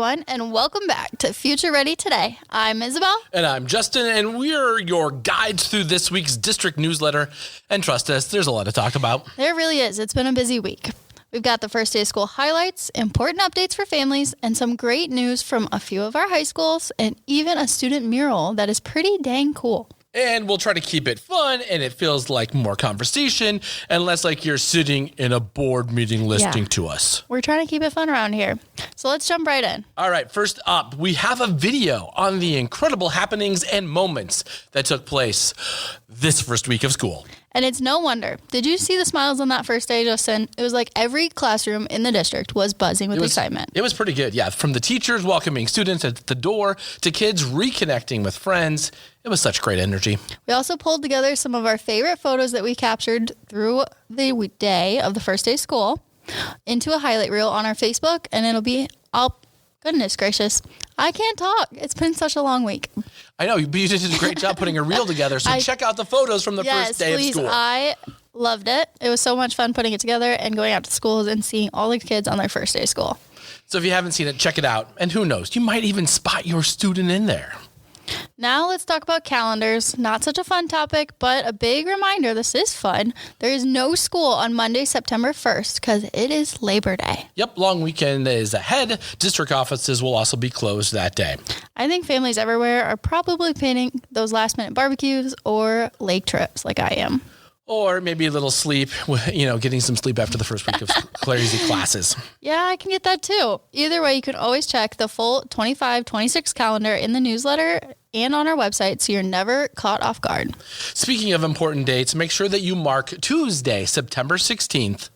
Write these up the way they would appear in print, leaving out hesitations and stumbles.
everyone, and welcome back to Future Ready Today. I'm Isabel. And I'm Justin, and we're your guides through this week's district newsletter. And trust us, there's a lot to talk about. There really is. It's been a busy week. We've got the first day of school highlights, important updates for families, and some great news from a few of our high schools, and even a student mural that is pretty dang cool. And we'll try to keep it fun, and it feels like more conversation, and less like you're sitting in a board meeting listening to us. We're trying to keep it fun around here. So let's jump right in. All right, first up, we have a video on the incredible happenings and moments that took place this first week of school. And it's no wonder. Did you see the smiles on that first day, Justin? It was like every classroom in the district was buzzing with excitement. It was pretty good, yeah. From the teachers welcoming students at the door to kids reconnecting with friends. It was such great energy. We also pulled together some of our favorite photos that we captured through the day of the first day of school into a highlight reel on our Facebook, and it'll be goodness gracious. I can't talk. It's been such a long week. I know, but you did a great job putting a reel together, so check out the photos from the first day of school. I loved it. It was so much fun putting it together and going out to schools and seeing all the kids on their first day of school. So if you haven't seen it, check it out. And who knows, you might even spot your student in there. Now let's talk about calendars. Not such a fun topic, but a big reminder, this is fun. There is no school on Monday, September 1st, because it is Labor Day. Yep, long weekend is ahead. District offices will also be closed that day. I think families everywhere are probably planning those last-minute barbecues or lake trips like I am. Or maybe a little sleep, getting some sleep after the first week of crazy classes. Yeah, I can get that too. Either way, you can always check the full 25-26 calendar in the newsletter and on our website so you're never caught off guard. Speaking of important dates, make sure that you mark Tuesday, September 16th.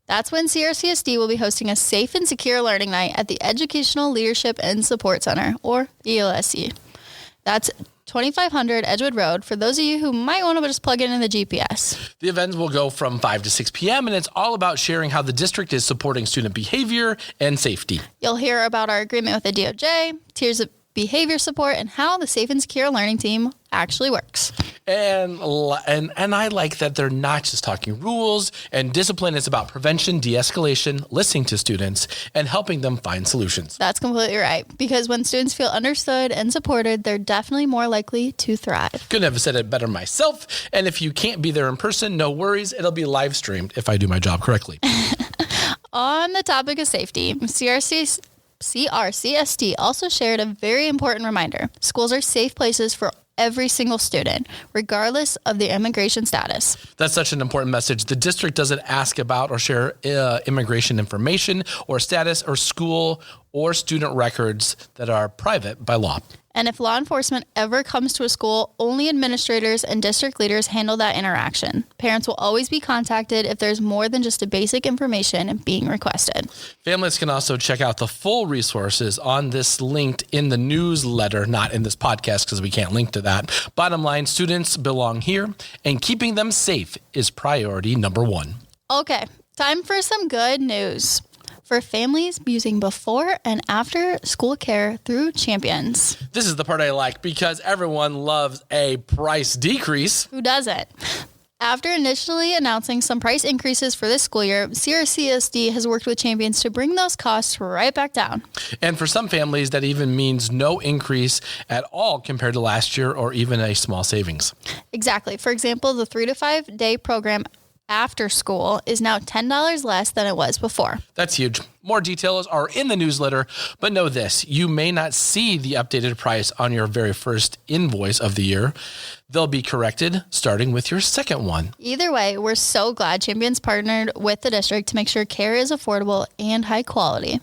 That's when CRCSD will be hosting a safe and secure learning night at the Educational Leadership and Support Center, or ELSC. That's 2500 Edgewood Road for those of you who might want to just plug it in the GPS. The events will go from 5 to 6 p.m. and it's all about sharing how the district is supporting student behavior and safety. You'll hear about our agreement with the DOJ, tiers of behavior support, and how the Safe and Secure Learning team actually works. And I like that they're not just talking rules and discipline. It's about prevention, de-escalation, listening to students, and helping them find solutions. That's completely right. Because when students feel understood and supported, they're definitely more likely to thrive. Couldn't have said it better myself. And if you can't be there in person, no worries. It'll be live streamed if I do my job correctly. On the topic of safety, CRCSD also shared a very important reminder. Schools are safe places for every single student, regardless of their immigration status. That's such an important message. The district doesn't ask about or share immigration information or status or school or student records that are private by law. And if law enforcement ever comes to a school, only administrators and district leaders handle that interaction. Parents will always be contacted if there's more than just a basic information being requested. Families can also check out the full resources on this linked in the newsletter, not in this podcast because we can't link to that. Bottom line, students belong here, and keeping them safe is priority number one. Okay, time for some good news for families using before and after school care through Champions. This is the part I like because everyone loves a price decrease. Who doesn't? After initially announcing some price increases for this school year, CRCSD has worked with Champions to bring those costs right back down. And for some families, that even means no increase at all compared to last year or even a small savings. Exactly. For example, the 3 to 5 day program after school is now $10 less than it was before. That's huge. More details are in the newsletter, but know this, you may not see the updated price on your very first invoice of the year. They'll be corrected starting with your second one. Either way, we're so glad Champions partnered with the district to make sure care is affordable and high quality.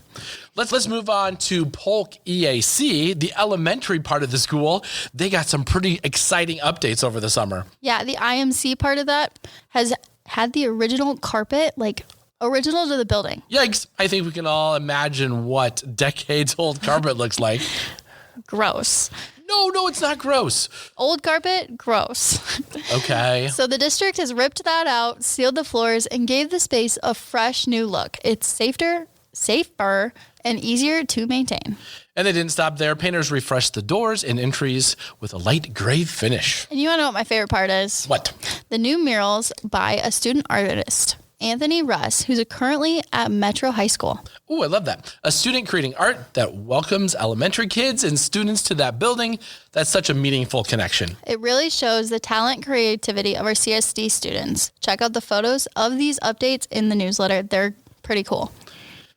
Let's move on to Polk EAC, the elementary part of the school. They got some pretty exciting updates over the summer. Yeah, the IMC part of that has had the original carpet, original to the building. Yikes. I think we can all imagine what decades-old carpet looks like. Gross. No, it's not gross. Old carpet, gross. Okay. So the district has ripped that out, sealed the floors, and gave the space a fresh new look. It's safer, and easier to maintain. And they didn't stop there. Painters refreshed the doors and entries with a light gray finish. And you want to know what my favorite part is? What? The new murals by a student artist. Anthony Russ, who's currently at Metro High School. Ooh, I love that. A student creating art that welcomes elementary kids and students to that building. That's such a meaningful connection. It really shows the talent and creativity of our CSD students. Check out the photos of these updates in the newsletter. They're pretty cool.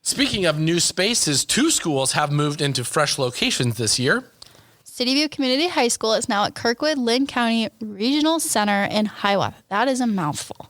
Speaking of new spaces, 2 schools have moved into fresh locations this year. City View Community High School is now at Kirkwood Lynn County Regional Center in Hiawatha. That is a mouthful.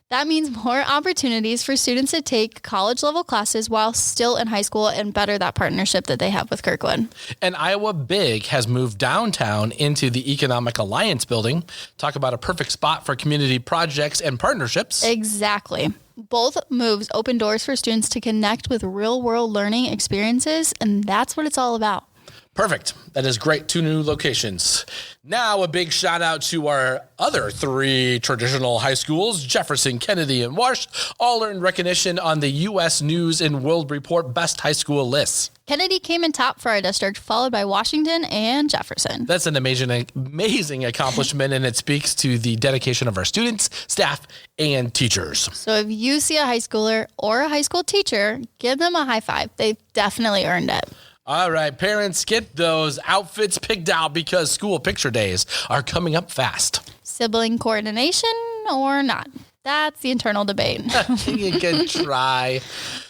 That means more opportunities for students to take college-level classes while still in high school and better that partnership that they have with Kirkwood. And Iowa Big has moved downtown into the Economic Alliance building. Talk about a perfect spot for community projects and partnerships. Exactly. Both moves open doors for students to connect with real-world learning experiences, and that's what it's all about. Perfect. That is great. 2 new locations. Now a big shout out to our other 3 traditional high schools, Jefferson, Kennedy, and Wash, all earned recognition on the U.S. News and World Report Best High School lists. Kennedy came in top for our district, followed by Washington and Jefferson. That's an amazing accomplishment, and it speaks to the dedication of our students, staff, and teachers. So if you see a high schooler or a high school teacher, give them a high five. They've definitely earned it. All right, parents, get those outfits picked out because school picture days are coming up fast. Sibling coordination or not? That's the internal debate. You can try.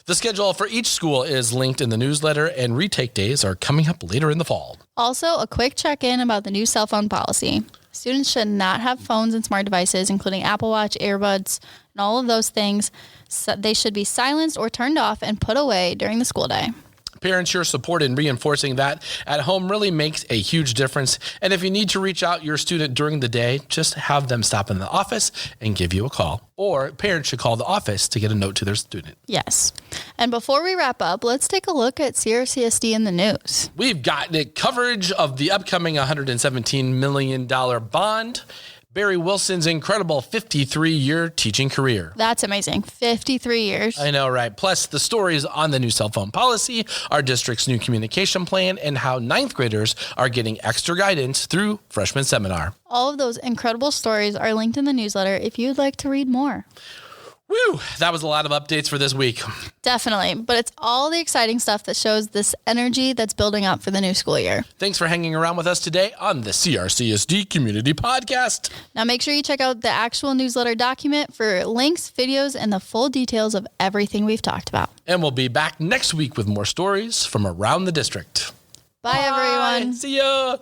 The schedule for each school is linked in the newsletter, and retake days are coming up later in the fall. Also, a quick check-in about the new cell phone policy. Students should not have phones and smart devices, including Apple Watch, earbuds, and all of those things. So they should be silenced or turned off and put away during the school day. Parents, your support in reinforcing that at home really makes a huge difference. And if you need to reach out your student during the day, just have them stop in the office and give you a call. Or parents should call the office to get a note to their student. Yes. And before we wrap up, let's take a look at CRCSD in the news. We've got coverage of the upcoming $117 million bond, Barry Wilson's incredible 53-year teaching career. That's amazing. 53 years. I know, right? Plus the stories on the new cell phone policy, our district's new communication plan, and how 9th graders are getting extra guidance through freshman seminar. All of those incredible stories are linked in the newsletter if you'd like to read more. Woo! That was a lot of updates for this week. Definitely. But it's all the exciting stuff that shows this energy that's building up for the new school year. Thanks for hanging around with us today on the CRCSD Community Podcast. Now make sure you check out the actual newsletter document for links, videos, and the full details of everything we've talked about. And we'll be back next week with more stories from around the district. Bye everyone. See ya.